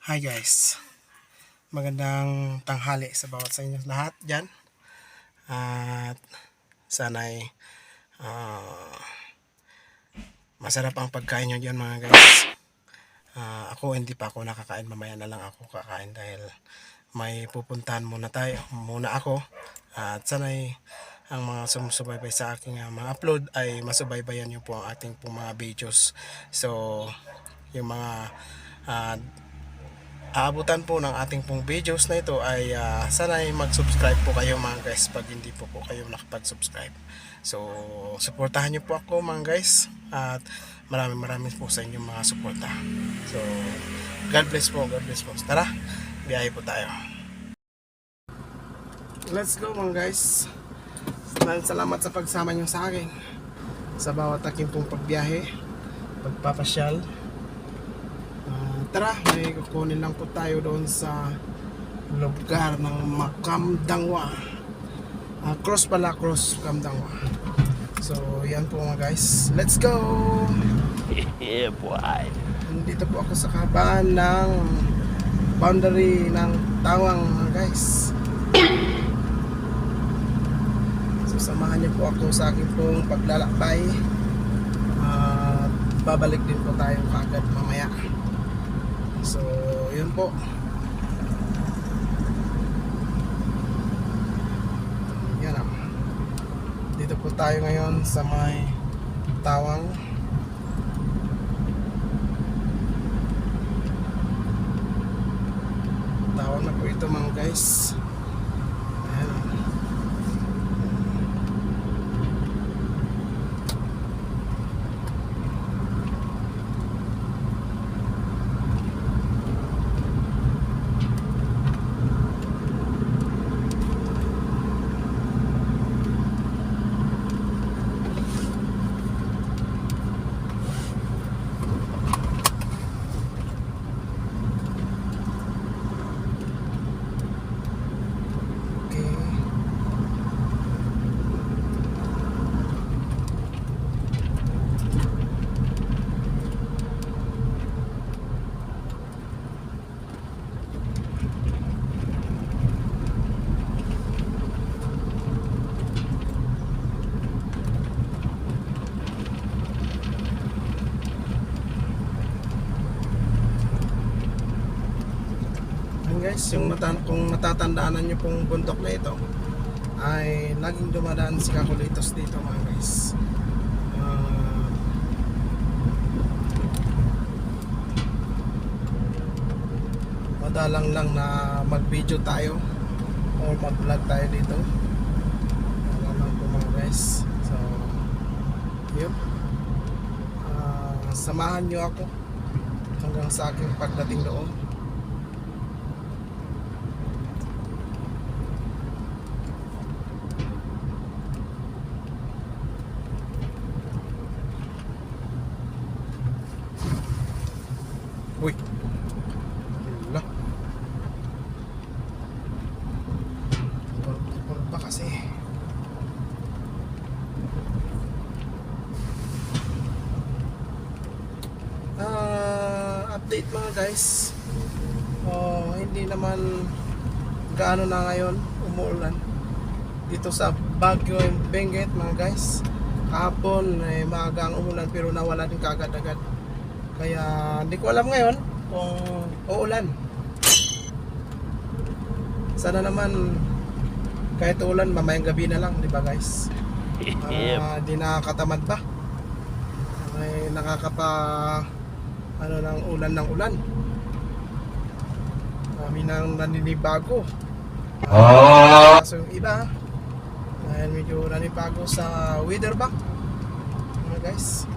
Hi guys, magandang tanghali sa bawat sa inyo lahat dyan. At sana'y masarap ang pagkain nyo dyan mga guys. Ako hindi pa ako nakakain, mamaya na lang ako kakain dahil may pupuntahan muna ako. At sana'y ang mga sumusubaybay sa aking mga upload ay masubaybayan nyo po ang ating mga videos. So yung mga aabutan po ng ating pong videos na ito ay sana'y mag-subscribe po kayo mga guys pag hindi po kayo nakapag-subscribe. So suportahan nyo po ako mga guys, at maraming po sa inyong mga suporta. So God bless po. Tara, biyahe po tayo. Let's go mga guys. Salamat sa pagsama nyo sa akin sa bawat aking pong pagbiyahe, pagpapasyal. Tara, may kukunin lang po tayo doon sa lugar ng Makamdangwa. Cross Kamdangwa. So yan po mga guys, let's go. Yeah boy. Nandito po ako sa kahabaan ng boundary ng Tawang mga guys. So samahan niyo po ako sa aking pong paglalakbay. Babalik din po tayo kaagad mamaya. So yun po. Yan o. Dito po tayo ngayon sa may Tawang. Tawang na po ito mga guys. Ayan o. Guys, kung natatandaan nyo pong bundok na ito ay laging dumadaan si Kakulitos dito mga guys. Madalang lang na mag video tayo o mag vlog tayo dito. Madalang po mga guys. So yun, samahan nyo ako hanggang sa aking pagdating doon. Uy, wala. Puro pa kasi. Update mga guys. Hindi naman gaano na ngayon umuulan dito sa Baguio and Benguet mga guys. Kahapon maaga ang umulan pero nawala din kaagad-agad. Kaya hindi ko alam ngayon kung uulan. Sana naman kahit uulan mamayang gabi na lang, di ba guys? Di nakakatamad ba? Ay ng ulan. Kami nang naninibago. So yung iba dahil medyo nanibago sa weather ba? Mga guys.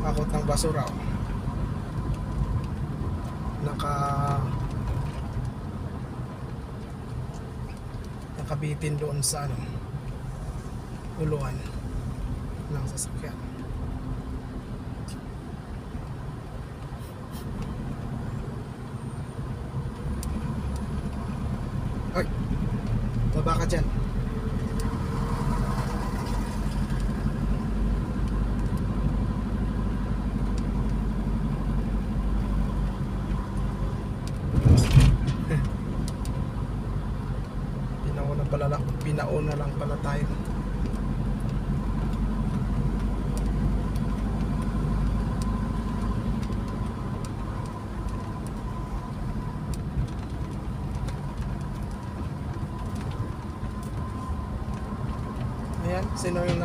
Akot ng basura nakabitin doon sa uluan ng sasakyan. Ay, Baba ka dyan. Pinauna lang pala tayo. Ayan, sino yung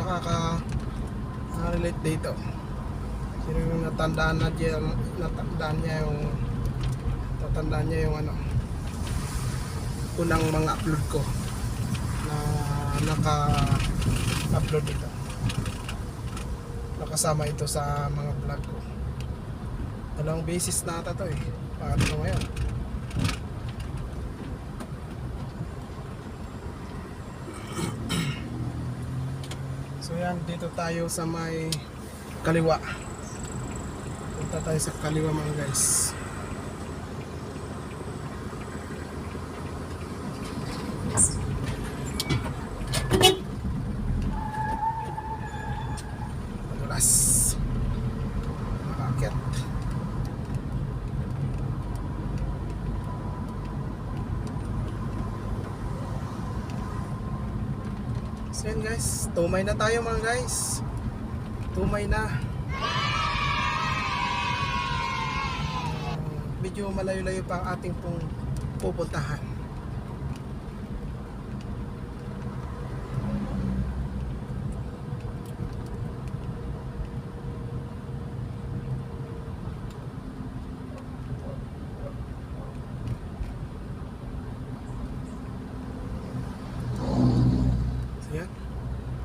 relate dito? Sino yung natandaan niya yung ano, unang mga upload ko na naka-upload dito. Nakasama ito sa mga vlog ko. Dalawang basis na ata to eh. Pangatlo ngayon. So yan, dito tayo sa may kaliwa. Punta tayo sa kaliwa mga guys. Madulas. Makakit. So yan guys, tumay na tayo mga guys. Tumay na. Medyo malayo-layo pa ang ating pong pupuntahan. Yan.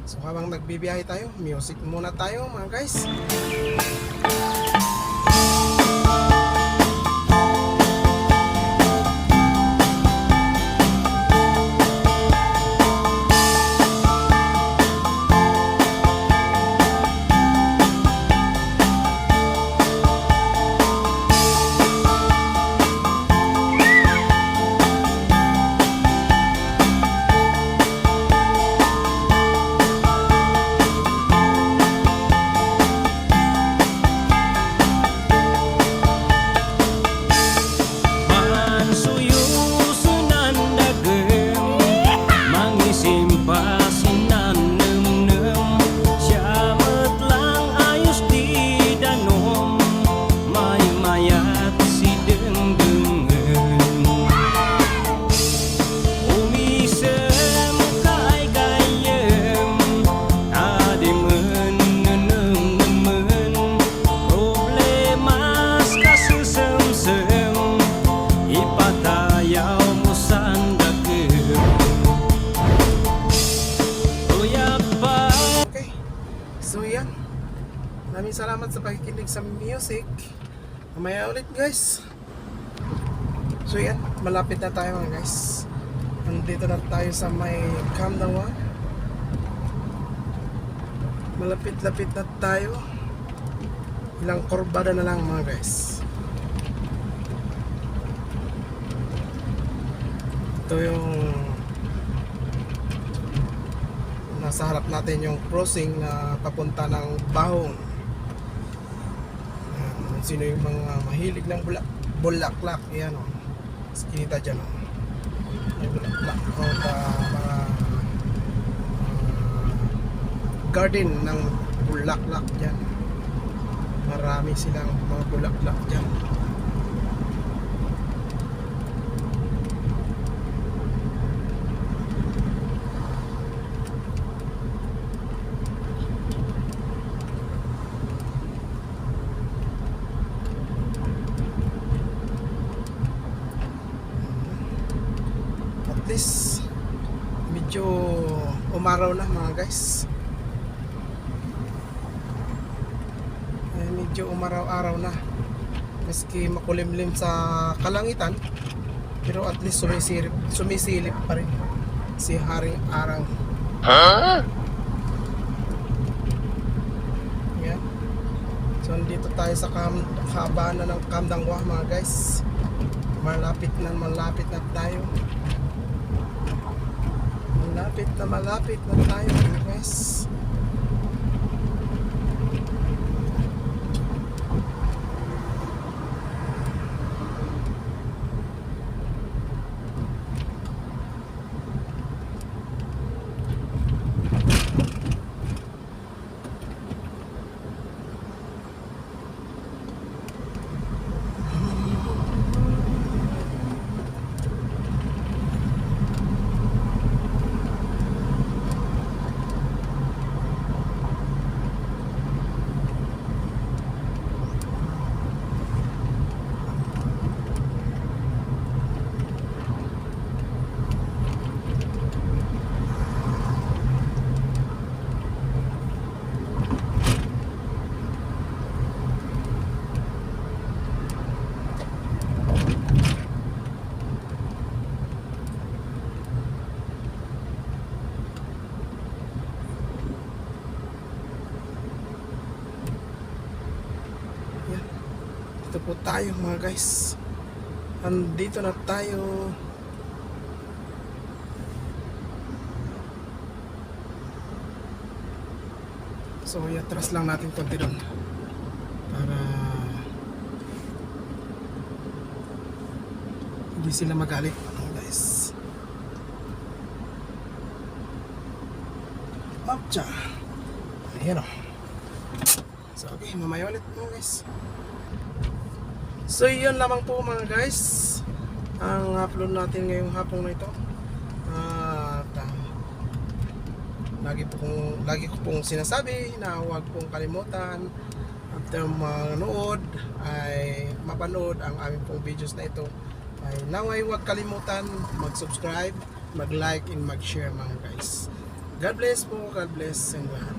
So habang nagbibiyahe tayo, music muna tayo mga guys. Maraming salamat sa pakikinig sa music. Mamaya ulit guys. So yan, malapit na tayo mga guys. Nandito na tayo sa may Kamdangwa. Malapit-lapit na tayo. Ilang kurbada na lang mga guys. Ito yung nasa harap natin yung crossing na papunta ng Bahong. Sino yung mga mahilig ng bulaklak, yan o. Kinita dyan o. May bulaklak o mga garden ng bulaklak dyan. Marami silang mga bulaklak dyan. Medyo umaraw na mga guys. Medyo umaraw-araw na. Maski makulimlim sa kalangitan, pero at least sumisilip pa rin si Haring Arang. Yan. So dito tayo sa kabana ng Kamdangwa mga guys. Malapit na tayo. malapit na tayo mga guys. Yan. Dito po tayo mga guys. Andito na tayo. So iatras lang natin konti doon para hindi sila magalit mga guys. Upcha. Ayan o. So okay, mamaya ulit mga guys. So yun lamang po mga guys ang upload natin ngayong hapon na ito. At lagi ko pong sinasabi na huwag pong kalimutan after manood ay mapanood ang aming pong videos na ito. Ay naway huwag kalimutan mag-subscribe, mag-like and mag-share mga guys. God bless po, God bless and lahat.